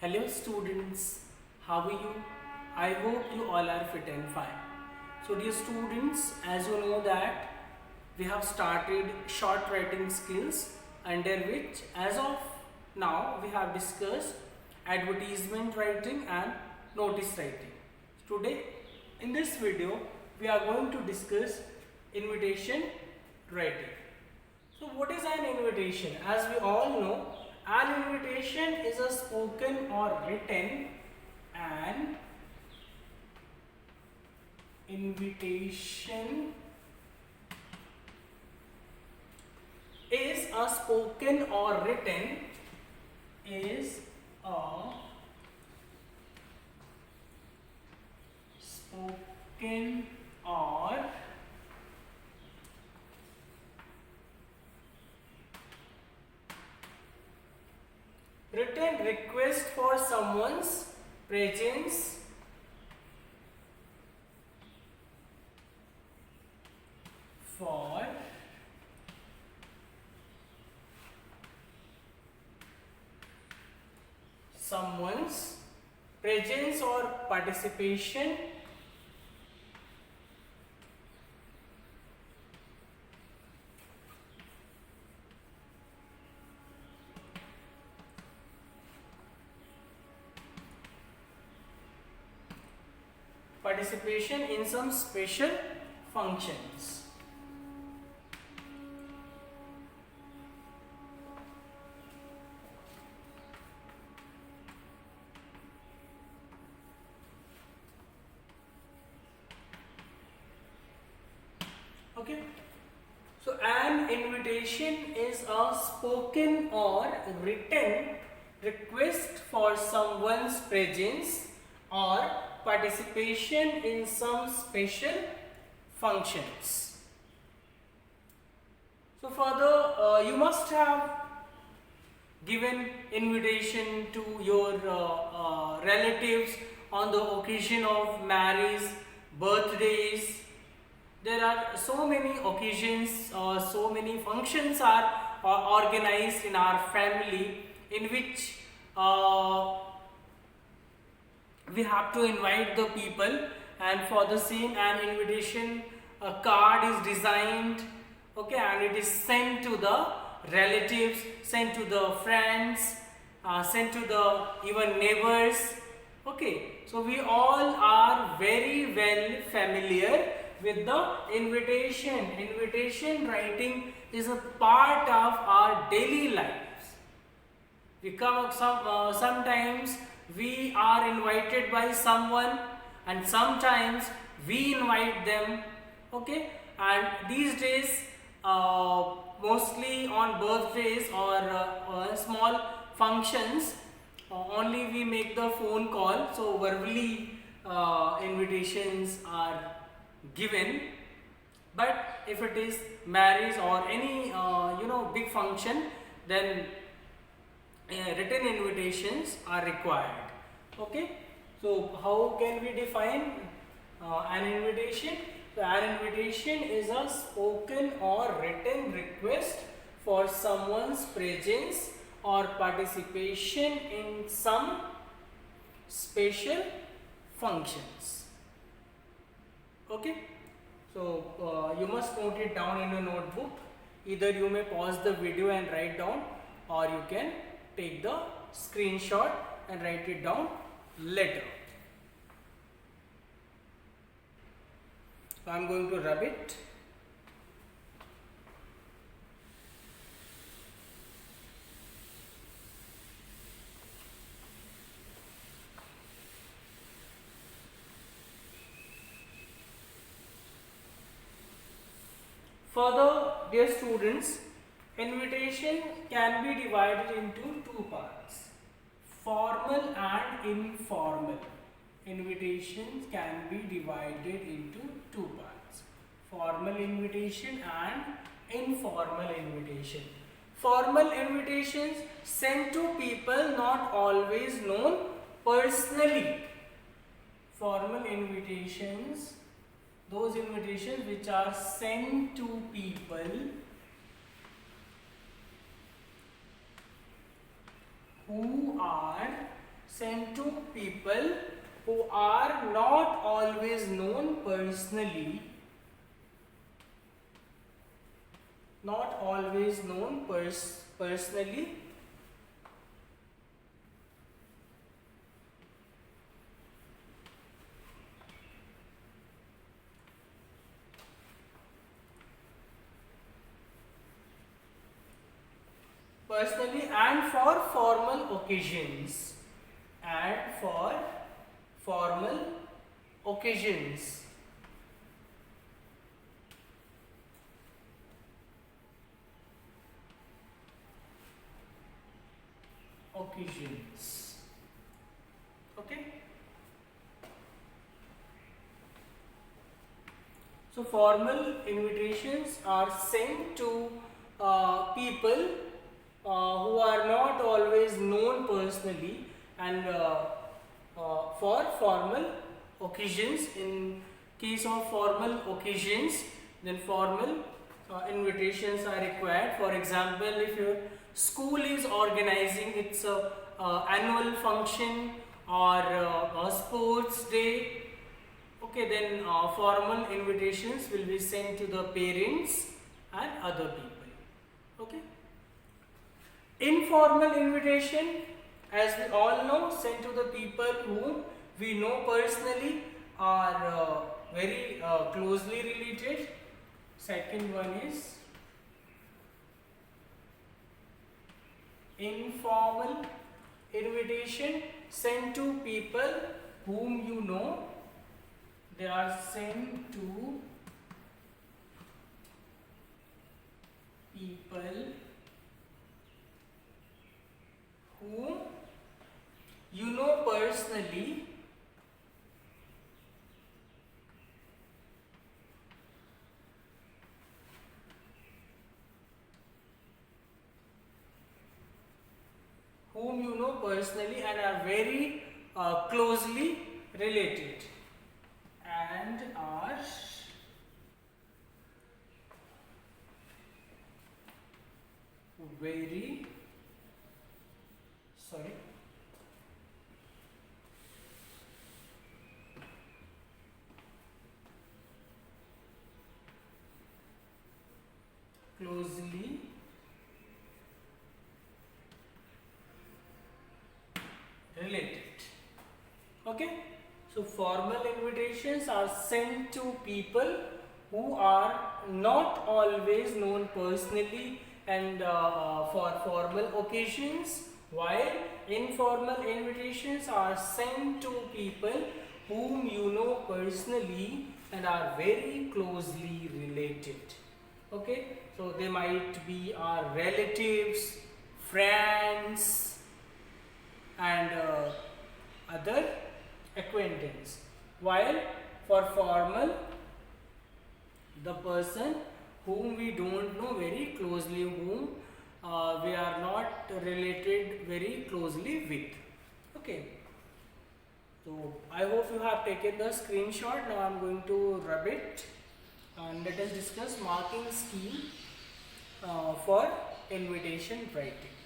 Hello students, how are you? I hope you all are fit and fine. So dear students, as you know that we have started short writing skills under which as of now we have discussed advertisement writing and notice writing. Today in this video we are going to discuss invitation writing. So what is an invitation? As we all know, an invitation is a spoken or written and invitation is a spoken or written is a spoken or written request for someone's presence for someone's presence or participation in some special functions. Okay, so an invitation is a spoken or written request for someone's presence or participation in some special functions. So further, you must have given invitation to your relatives on the occasion of marriage, birthdays. There are so many occasions, so many functions are organized in our family in which we have to invite the people, and for the same an invitation card is designed, okay, and it is sent to the relatives, sent to the friends, sent to the even neighbors. Okay, so we all are very well familiar with the invitation writing is a part of our daily lives. We come sometimes we are invited by someone and sometimes we invite them, okay, and these days mostly on birthdays or small functions only we make the phone call, so verbally invitations are given. But if it is marriage or any big function, then written invitations are required. Okay, so how can we define an invitation? So an invitation is a spoken or written request for someone's presence or participation in some special functions. Okay, so you must note it down in your notebook. Either you may pause the video and write down, or you can take the screenshot and write it down later. So I am going to rub it. Further, dear students, invitation can be divided into two parts, formal and informal. Invitations can be divided into two parts, formal invitation and informal invitation. Formal invitations sent to people not always known personally. Formal invitations, those invitations which are sent to people who are sent to people who are not always known personally, not always known personally, and for formal occasions, and for formal occasions. Okay. So formal invitations are sent to people who are not always known personally, and for formal occasions. In case of formal occasions, then formal invitations are required. For example, if your school is organizing its annual function or a sports day, okay, then formal invitations will be sent to the parents and other people. Okay. Informal invitation, as we all know, sent to the people whom we know personally, are very closely related. Second one is informal invitation, sent to people whom you know. They are sent to people whom you know personally, and are very closely related, and are very closely related. Okay. So formal invitations are sent to people who are not always known personally, and for formal occasions, while informal invitations are sent to people whom you know personally and are very closely related. Okay, so they might be our relatives, friends, and other acquaintance. While for formal, the person whom we don't know very closely, whom we are not related very closely with. Okay. So I hope you have taken the screenshot. Now I am going to rub it, and let us discuss marking scheme for invitation writing.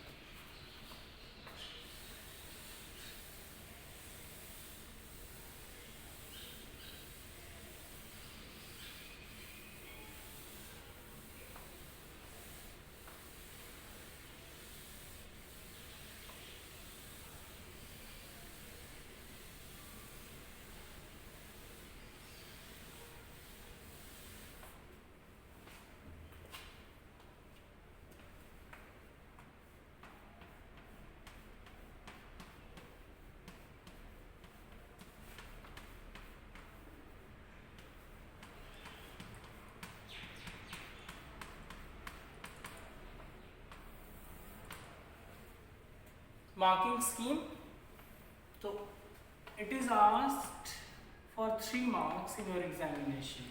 Marking scheme. So it is asked for 3 marks in your examination.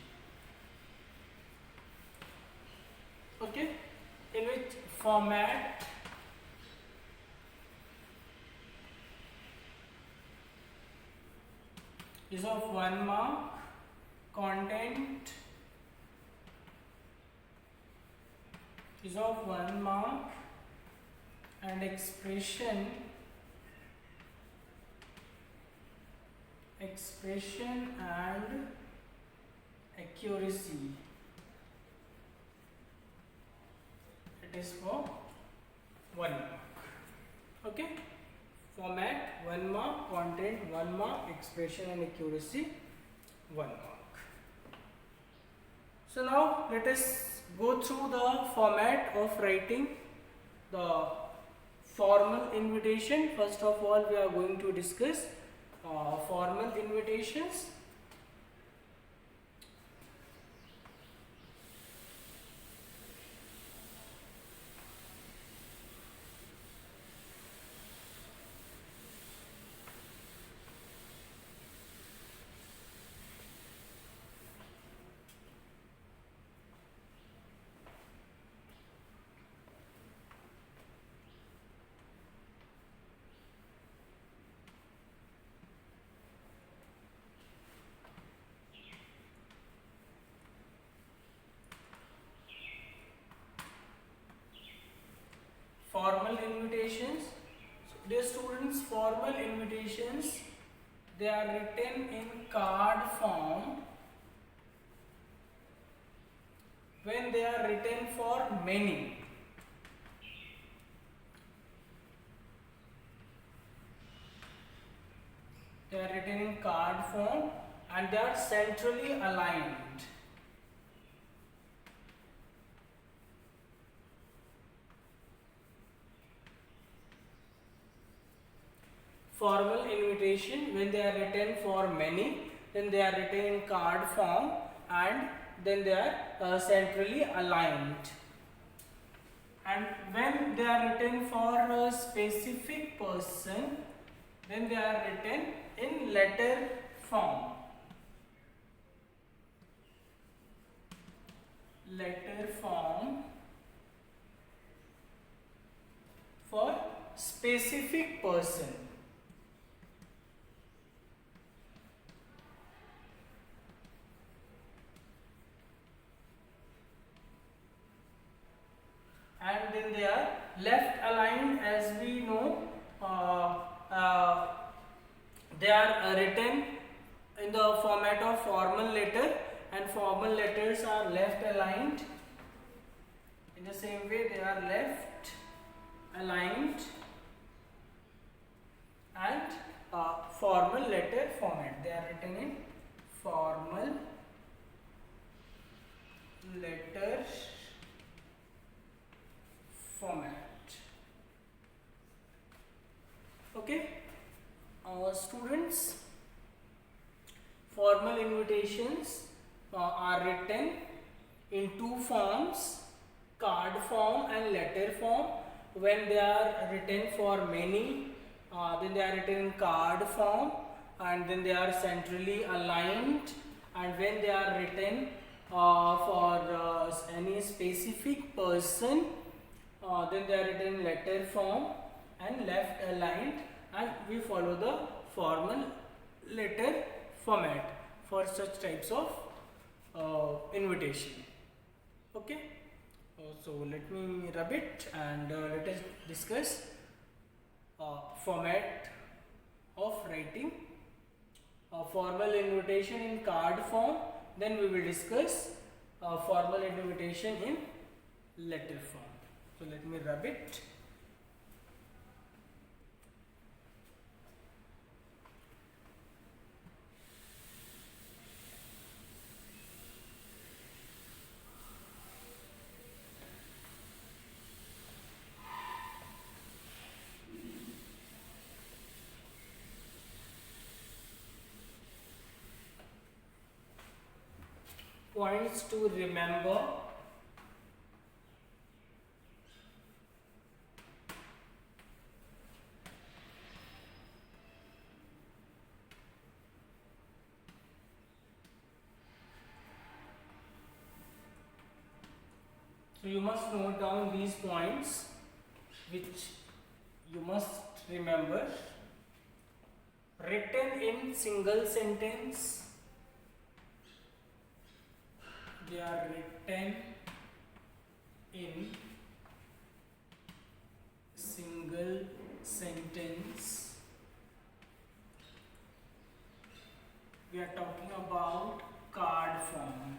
Okay, in which format is of 1 mark, content is of 1 mark, and expression expression and accuracy. It is for 1 mark. Okay, format 1 mark, content 1 mark, expression and accuracy 1 mark. So now let us go through the format of writing the formal invitation. First of all, we are going to discuss formal invitations. Formal invitations. So, dear students, formal invitations, they are written in card form when they are written for many. They are written in card form and they are centrally aligned. Formal invitation, when they are written for many, then they are written in card form and then they are centrally aligned. And when they are written for a specific person, then they are written in letter form. Letter form for specific person. And then they are left aligned, as we know. They are written in the format of formal letter, and formal letters are left aligned. In the same way, they are left aligned and formal letter format. They are written in formal letter format. Okay, students, formal invitations are written in two forms, card form and letter form. When they are written for many, then they are written in card form and then they are centrally aligned. And when they are written for any specific person, then they are written in letter form and left aligned, and we follow the formal letter format for such types of invitation. Okay, so let me rub it and let us discuss format of writing formal invitation in card form. Then we will discuss formal invitation in letter form. So let me rub it. Points to remember. So you must note down these points which you must remember. Written in single sentence. They are written in single sentence. we are talking about card form.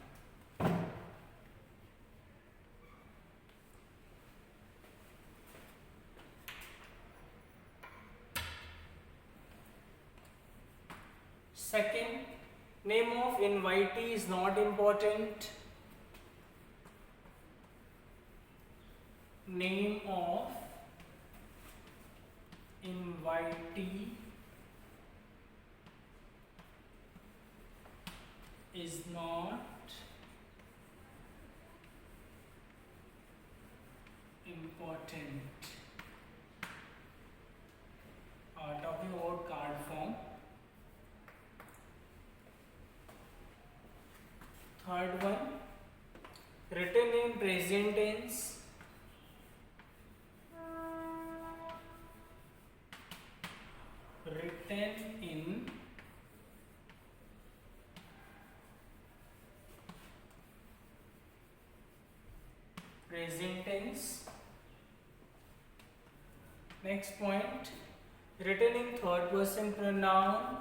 Second, name of invitee is not important. Name of invitee is not important. Talking about card form. Third one, written in present tense. Written in present tense. Next point, written in third person pronoun.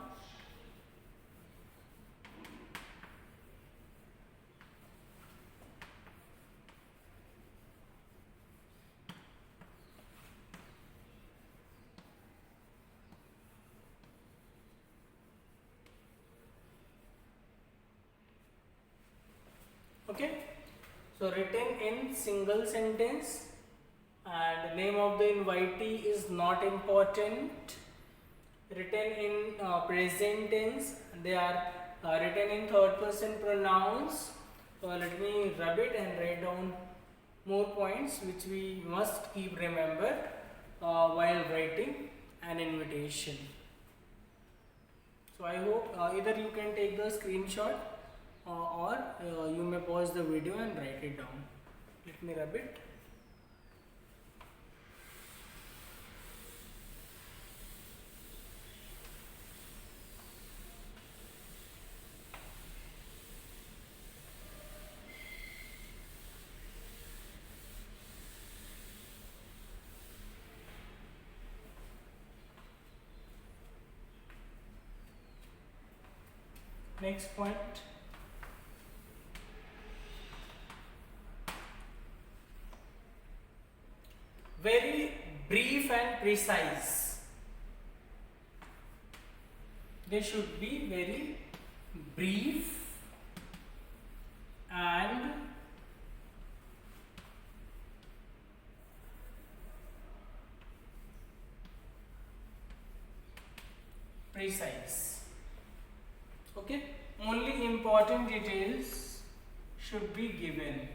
Okay, so written in single sentence, and name of the invitee is not important. Written in present tense, they are written in third person pronouns. So let me rub it and write down more points which we must keep remember while writing an invitation. So I hope either you can take the screenshot or you may pause the video and write it down. Let me rub it. Next point. Very brief and precise. They should be very brief and precise. Okay, only important details should be given.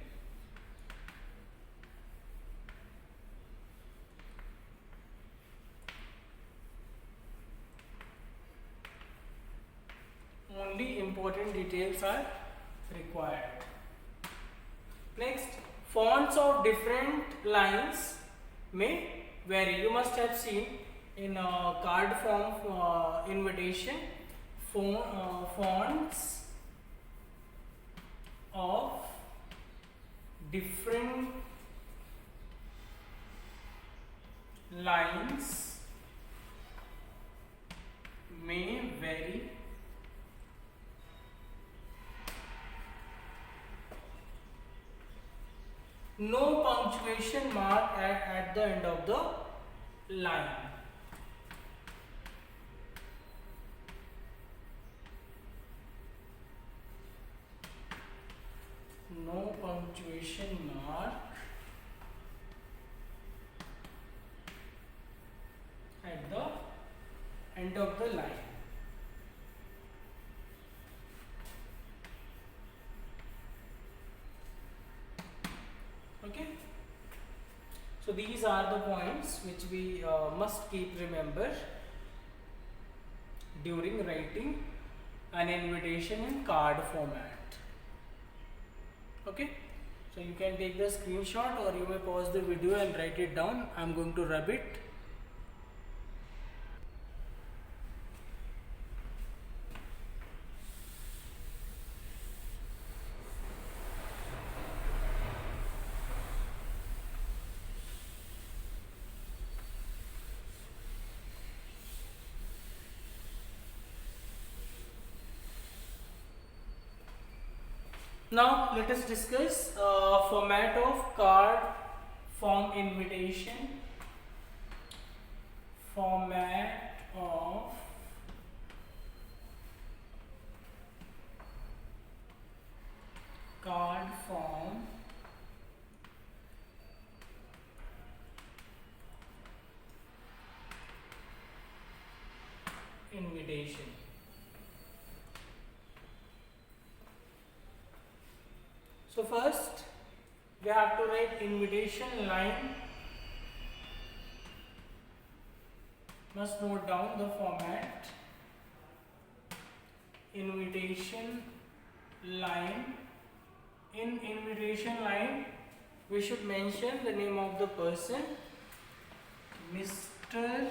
Only important details are required. Next, fonts of different lines may vary. You must have seen in a card form invitation, fonts of different lines may vary. No punctuation mark at the end of the line. No punctuation mark at the end of the line. Okay, so these are the points which we must keep remember during writing an invitation in card format. Okay, so you can take the screenshot or you may pause the video and write it down. I'm going to rub it. Now let us discuss format of card form invitation. Format of card form invitation. So first we have to write invitation line. Must note down the format. Invitation line. In invitation line we should mention the name of the person, Mr.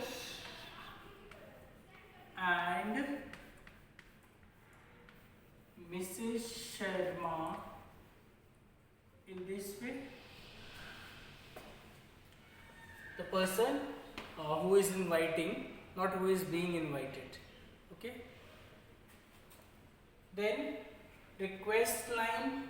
and Mrs. Sharma. In this way, the person who is inviting, not who is being invited. Okay. Then request line.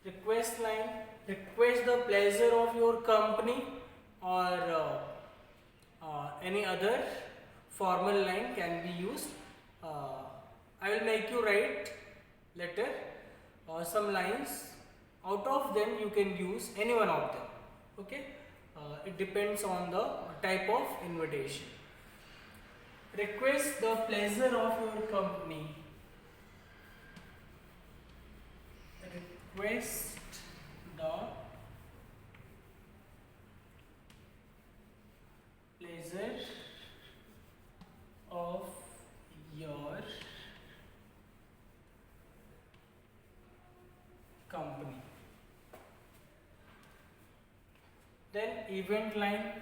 Request line. Request the pleasure of your company, or any other formal line can be used. I will make you write later some lines. Out of them you can use any one of them. Okay. It depends on the type of invitation. Request the pleasure of your company. Request the pleasure of your company. Then event line.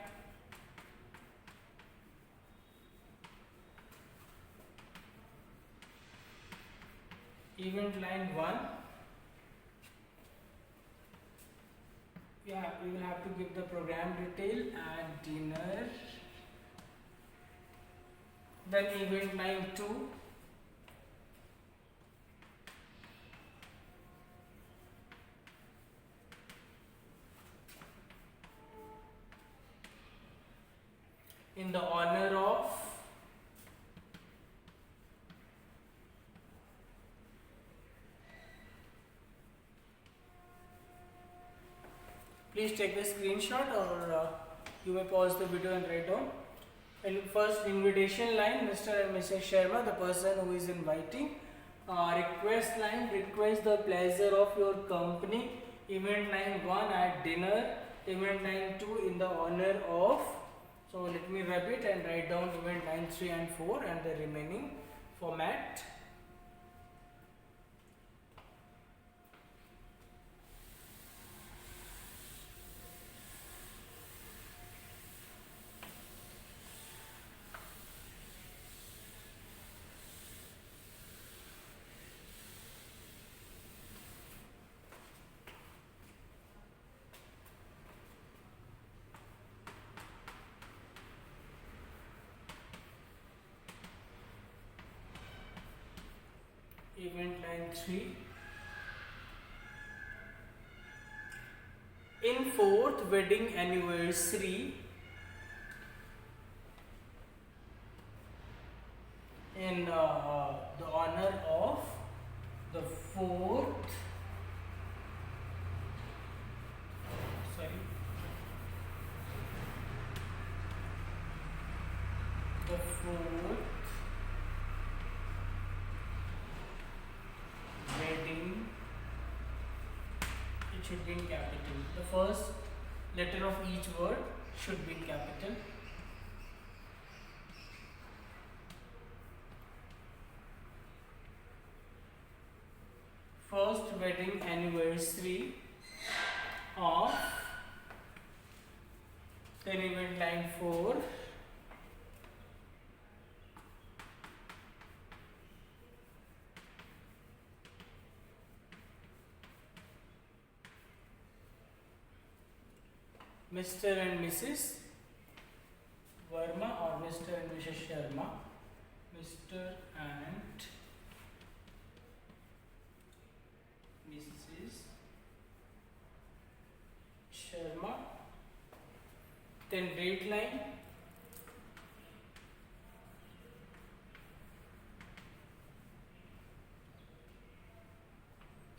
Event line 1. Yeah, we will have to give the program detail and dinner. Then event line 2. In the honor of. Please take the screenshot, or you may pause the video and write down. And first invitation line, Mr. and Mrs. Sharma, the person who is inviting. Request line, request the pleasure of your company. Event line 1 at dinner. Event line 2 in the honor of. So let me rub it and write down event line 3 and 4 and the remaining format. Event line 3. In 4th wedding anniversary, in the honor of the 4th, the 4th wedding, it should be in capital. The first letter of each word should be in capital. First wedding anniversary of, then event line 4, Mr. and Mrs. were Sharma or Mr. and Mrs. Sharma. Mr. and Mrs. Sharma. Then date line.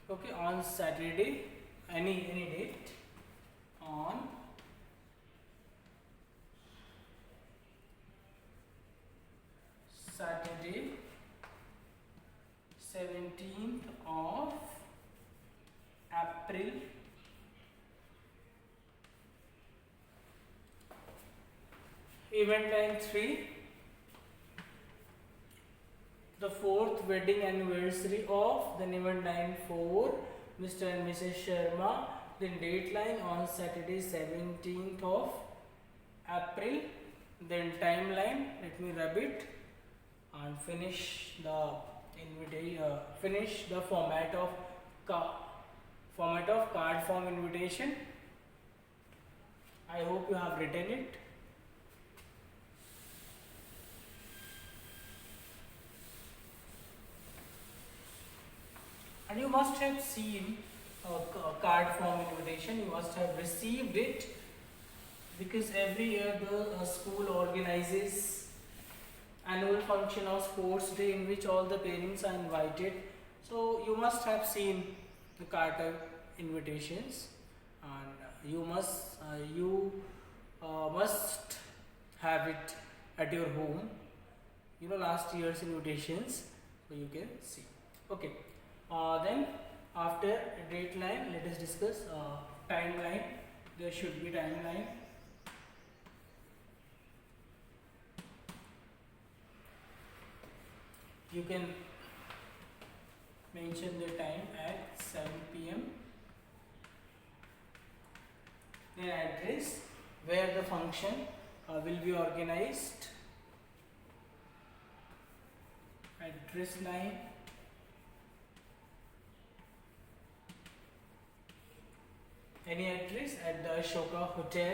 Okay, on Saturday, any date on Saturday, 17th of April, event line 3, the 4th wedding anniversary of, then event line 4, Mr. and Mrs. Sharma, then date line on Saturday 17th of April, then timeline, let me rub it and finish the finish the format of card form invitation. I hope you have written it. And you must have seen a card form invitation, you must have received it, because every year the school organizes annual function or sports day in which all the parents are invited. So you must have seen the card invitations, and you must have it at your home, last year's invitations, so you can see. Okay. Then after date line, let us discuss timeline. There should be timeline. You can mention the time at 7 p.m. Then address where the function will be organized. Address line. Any address at the Ashoka Hotel.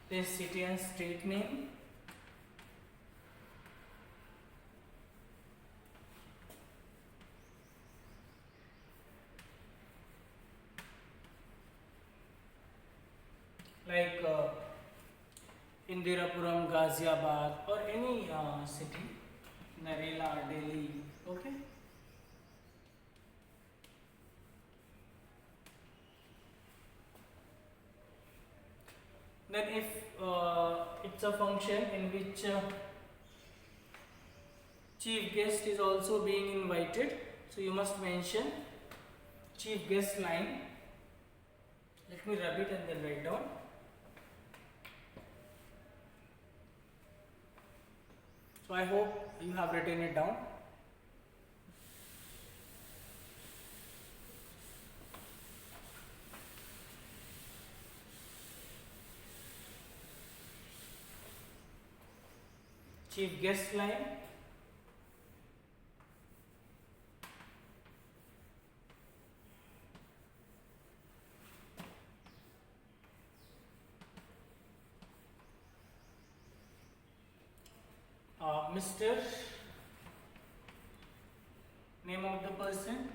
Then city and state name. Like Indirapuram, Ghaziabad, or any city, Narela, Delhi, okay. Then if it's a function in which chief guest is also being invited, so you must mention chief guest line. Let me rub it and then write down. So I hope you have written it down. Chief guest line. Mr. Name of the person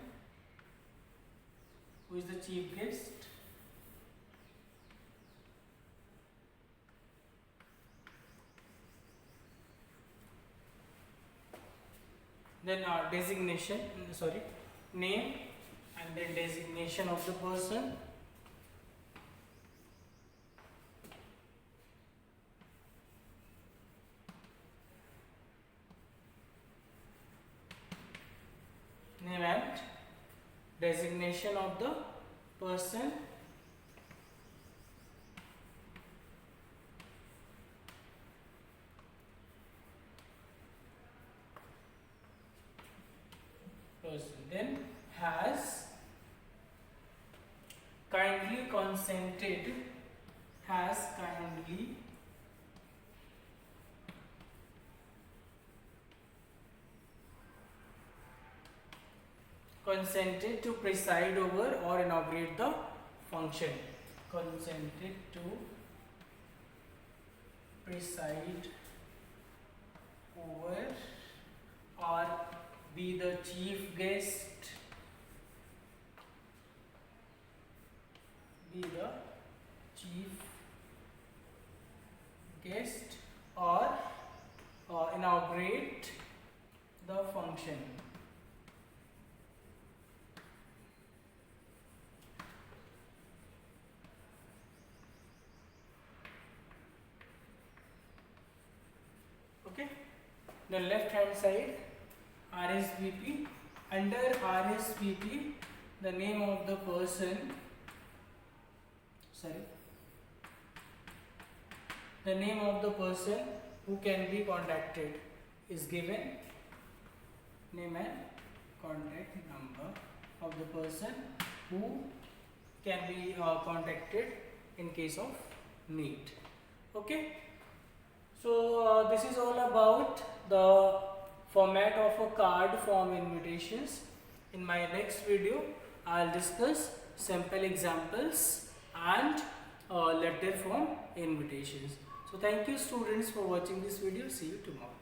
who is the chief guest. Then designation, name and then designation of the person. Name and designation of the person. Then has kindly consented, has kindly consented to preside over or inaugurate the function. Consented to preside over or be the chief guest, be the chief guest or inaugurate the function. Okay, the left hand side, RSVP. Under RSVP, the name of the person, the name of the person who can be contacted is given, name and contact number of the person who can be contacted in case of need. Okay, so this is all about the format of a card form invitations. In my next video, I'll discuss sample examples and letter form invitations. So thank you students for watching this video. See you tomorrow.